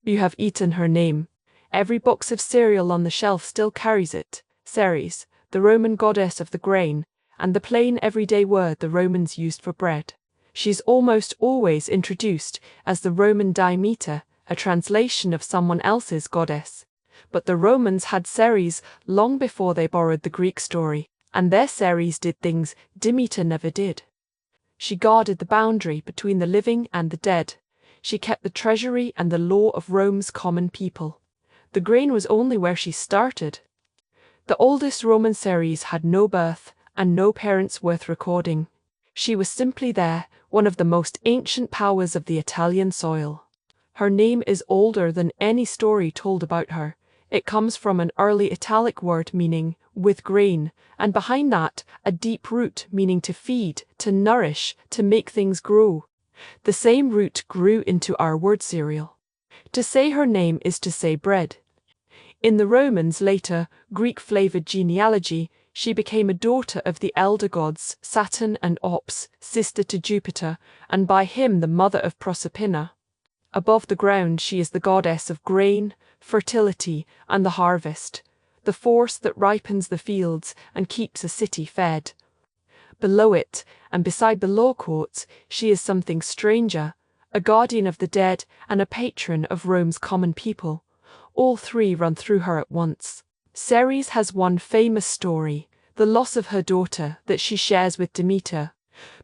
You have eaten her name. Every box of cereal on the shelf still carries it. Ceres, the Roman goddess of the grain, and the plain everyday word the Romans used for bread. She's almost always introduced as the Roman Demeter, a translation of someone else's goddess. But the Romans had Ceres long before they borrowed the Greek story, and their Ceres did things Demeter never did. She guarded the boundary between the living and the dead. She kept the treasury and the law of Rome's common people. The grain was only where she started. The oldest Roman Ceres had no birth and no parents worth recording. She was simply there, one of the most ancient powers of the Italian soil. Her name is older than any story told about her. It comes from an early Italic word meaning with grain, and behind that, a deep root meaning to feed, to nourish, to make things grow. The same root grew into our word cereal. To say her name is to say bread. In the Romans' later, Greek-flavored genealogy, she became a daughter of the elder gods Saturn and Ops, sister to Jupiter, and by him the mother of Proserpina. Above the ground she is the goddess of grain, fertility, and the harvest, the force that ripens the fields and keeps a city fed. Below it, and beside the law courts, she is something stranger, a guardian of the dead and a patron of Rome's common people. All three run through her at once. Ceres has one famous story, the loss of her daughter that she shares with Demeter.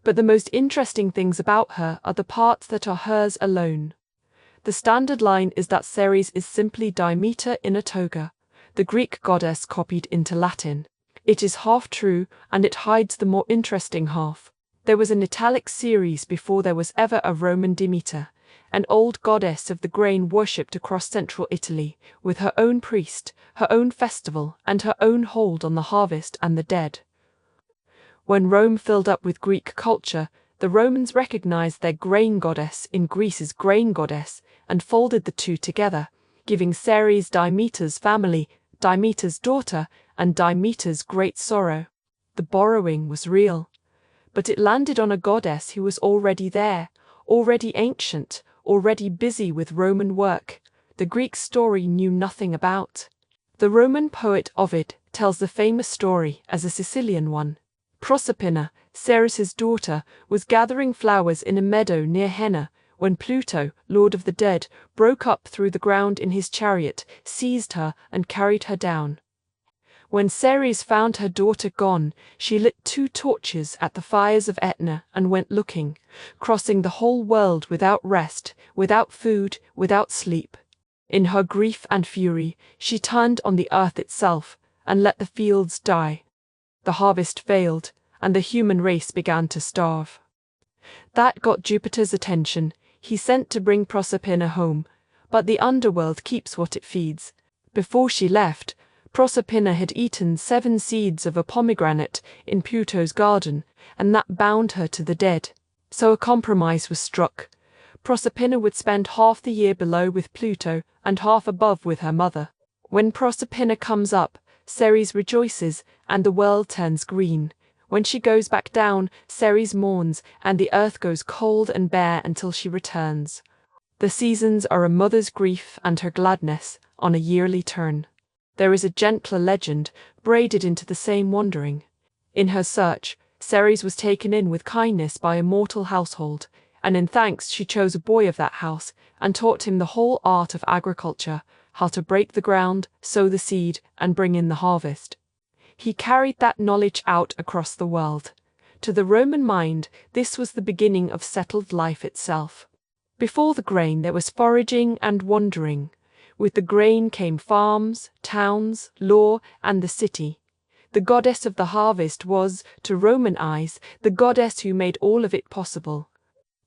But the most interesting things about her are the parts that are hers alone. The standard line is that Ceres is simply Demeter in a toga, the Greek goddess copied into Latin. It is half true, and it hides the more interesting half. There was an Italic Ceres before there was ever a Roman Demeter, an old goddess of the grain worshipped across central Italy, with her own priest, her own festival, and her own hold on the harvest and the dead. When Rome filled up with Greek culture, the Romans recognized their grain goddess in Greece's grain goddess and folded the two together, giving Ceres Demeter's family, Demeter's daughter, and Demeter's great sorrow. The borrowing was real, but it landed on a goddess who was already there, already ancient, already busy with Roman work, the Greek story knew nothing about. The Roman poet Ovid tells the famous story as a Sicilian one. Proserpina, Ceres's daughter, was gathering flowers in a meadow near Henna, when Pluto, lord of the dead, broke up through the ground in his chariot, seized her, and carried her down. When Ceres found her daughter gone, she lit 2 torches at the fires of Etna and went looking, crossing the whole world without rest, without food, without sleep. In her grief and fury, she turned on the earth itself and let the fields die. The harvest failed, and the human race began to starve. That got Jupiter's attention. He sent to bring Proserpina home, but the underworld keeps what it feeds. Before she left, Proserpina had eaten 7 seeds of a pomegranate in Pluto's garden, and that bound her to the dead. So a compromise was struck. Proserpina would spend half the year below with Pluto and half above with her mother. When Proserpina comes up, Ceres rejoices, and the world turns green. When she goes back down, Ceres mourns, and the earth goes cold and bare until she returns. The seasons are a mother's grief and her gladness, on a yearly turn. There is a gentler legend, braided into the same wandering. In her search, Ceres was taken in with kindness by a mortal household, and in thanks she chose a boy of that house, and taught him the whole art of agriculture, how to break the ground, sow the seed, and bring in the harvest. He carried that knowledge out across the world. To the Roman mind, this was the beginning of settled life itself. Before the grain there was foraging and wandering. With the grain came farms, towns, law, and the city. The goddess of the harvest was, to Roman eyes, the goddess who made all of it possible.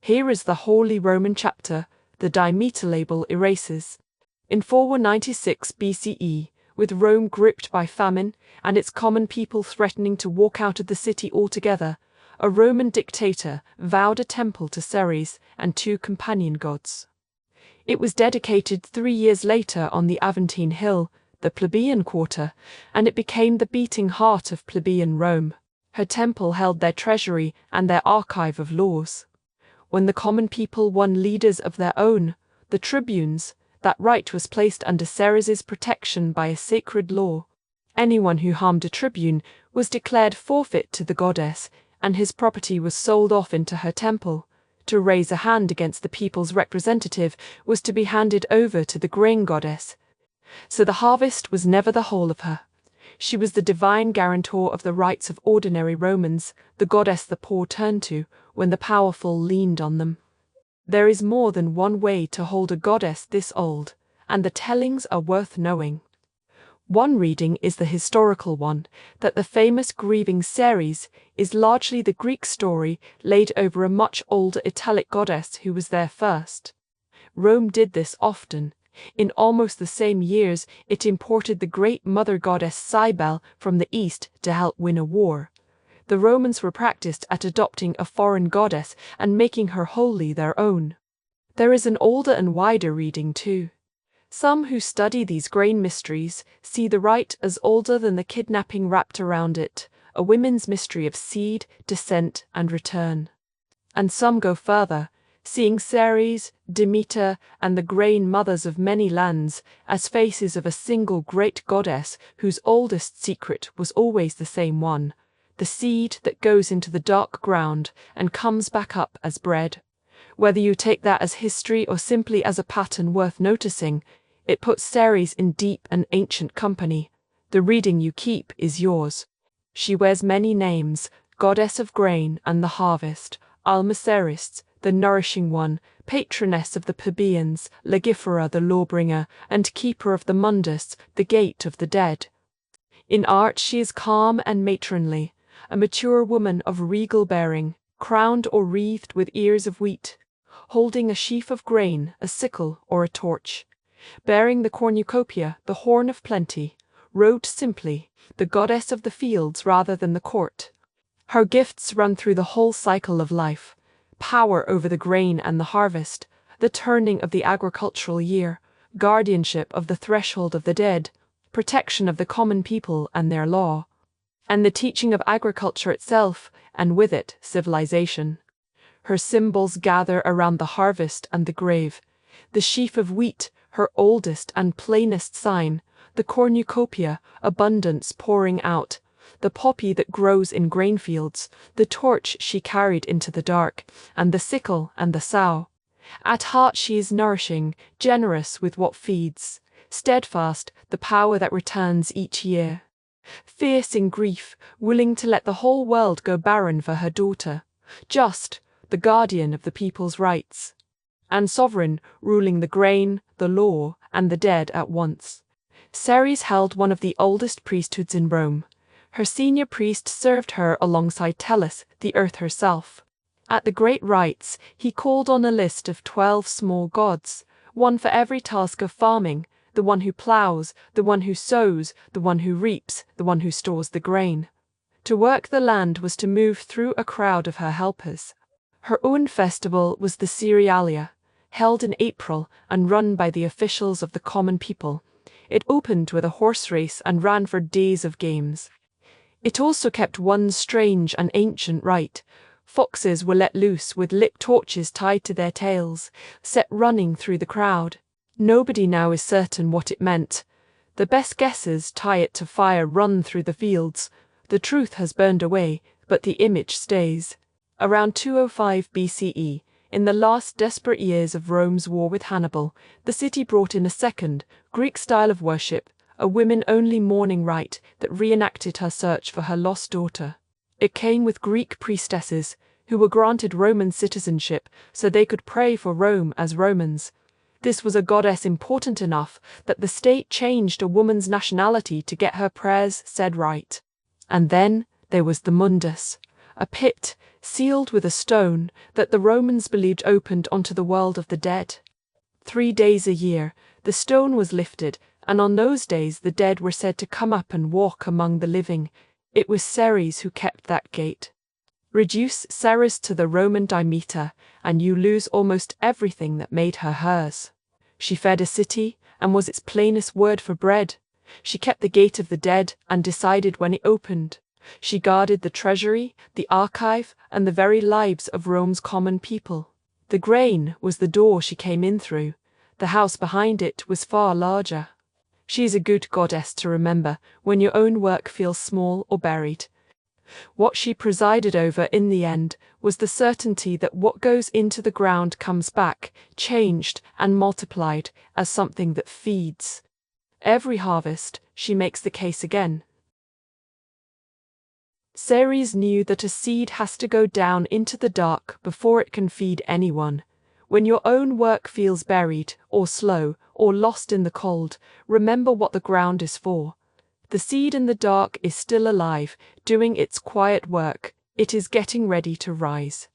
Here is the Holy Roman chapter, the Demeter label erases. In 496 BCE, with Rome gripped by famine, and its common people threatening to walk out of the city altogether, a Roman dictator vowed a temple to Ceres and 2 companion gods. It was dedicated 3 years later on the Aventine hill, the plebeian quarter, and it became the beating heart of plebeian Rome. Her temple held their treasury and their archive of laws. When the common people won leaders of their own, the tribunes, that right was placed under Ceres's protection by a sacred law. Anyone who harmed a tribune was declared forfeit to the goddess, and his property was sold off into her temple. To raise a hand against the people's representative was to be handed over to the grain goddess. So the harvest was never the whole of her. She was the divine guarantor of the rights of ordinary Romans, the goddess the poor turned to when the powerful leaned on them. There is more than one way to hold a goddess this old, and the tellings are worth knowing. One reading is the historical one, that the famous grieving Ceres is largely the Greek story laid over a much older Italic goddess who was there first. Rome did this often. In almost the same years, it imported the great mother goddess Cybele from the east to help win a war. The Romans were practiced at adopting a foreign goddess and making her wholly their own. There is an older and wider reading too. Some who study these grain mysteries see the rite as older than the kidnapping wrapped around it, a women's mystery of seed, descent, and return. And some go further, seeing Ceres, Demeter, and the grain mothers of many lands as faces of a single great goddess whose oldest secret was always the same one, the seed that goes into the dark ground and comes back up as bread. Whether you take that as history or simply as a pattern worth noticing, it puts Ceres in deep and ancient company. The reading you keep is yours. She wears many names, goddess of grain and the harvest, Alma Ceres, the nourishing one, patroness of the plebeians, legifera the lawbringer, and keeper of the mundus, the gate of the dead. In art she is calm and matronly, a mature woman of regal bearing, crowned or wreathed with ears of wheat, holding a sheaf of grain, a sickle, or a torch. Bearing the cornucopia, the horn of plenty, robed simply, the goddess of the fields rather than the court. Her gifts run through the whole cycle of life: power over the grain and the harvest, the turning of the agricultural year, guardianship of the threshold of the dead, protection of the common people and their law, and the teaching of agriculture itself, and with it civilization. Her symbols gather around the harvest and the grave: the sheaf of wheat, her oldest and plainest sign, the cornucopia, abundance pouring out, the poppy that grows in grain fields, the torch she carried into the dark, and the sickle and the sow. At heart she is nourishing, generous with what feeds, steadfast, the power that returns each year. Fierce in grief, willing to let the whole world go barren for her daughter, just, the guardian of the people's rights, and sovereign, ruling the grain, the law, and the dead at once. Ceres held one of the oldest priesthoods in Rome. Her senior priest served her alongside Tellus, the earth herself. At the great rites, he called on a list of 12 small gods, one for every task of farming: the one who plows, the one who sows, the one who reaps, the one who stores the grain. To work the land was to move through a crowd of her helpers. Her own festival was the Cerealia, held in April and run by the officials of the common people. It opened with a horse race and ran for days of games. It also kept one strange and ancient rite. Foxes were let loose with lit torches tied to their tails, set running through the crowd. Nobody now is certain what it meant. The best guesses tie it to fire run through the fields. The truth has burned away, but the image stays. Around 205 BCE, in the last desperate years of Rome's war with Hannibal, the city brought in a second, Greek style of worship, a women-only mourning rite that reenacted her search for her lost daughter. It came with Greek priestesses, who were granted Roman citizenship so they could pray for Rome as Romans. This was a goddess important enough that the state changed a woman's nationality to get her prayers said right. And then there was the mundus, a pit, sealed with a stone, that the Romans believed opened onto the world of the dead. 3 days a year, the stone was lifted, and on those days the dead were said to come up and walk among the living. It was Ceres who kept that gate. Reduce Ceres to the Roman Demeter, and you lose almost everything that made her hers. She fed a city, and was its plainest word for bread. She kept the gate of the dead, and decided when it opened. She guarded the treasury, the archive, and the very lives of Rome's common people. The grain was the door she came in through. The house behind it was far larger. She's a good goddess to remember when your own work feels small or buried. What she presided over in the end was the certainty that what goes into the ground comes back, changed and multiplied as something that feeds. Every harvest, she makes the case again. Ceres knew that a seed has to go down into the dark before it can feed anyone. When your own work feels buried, or slow, or lost in the cold, remember what the ground is for. The seed in the dark is still alive, doing its quiet work. It is getting ready to rise.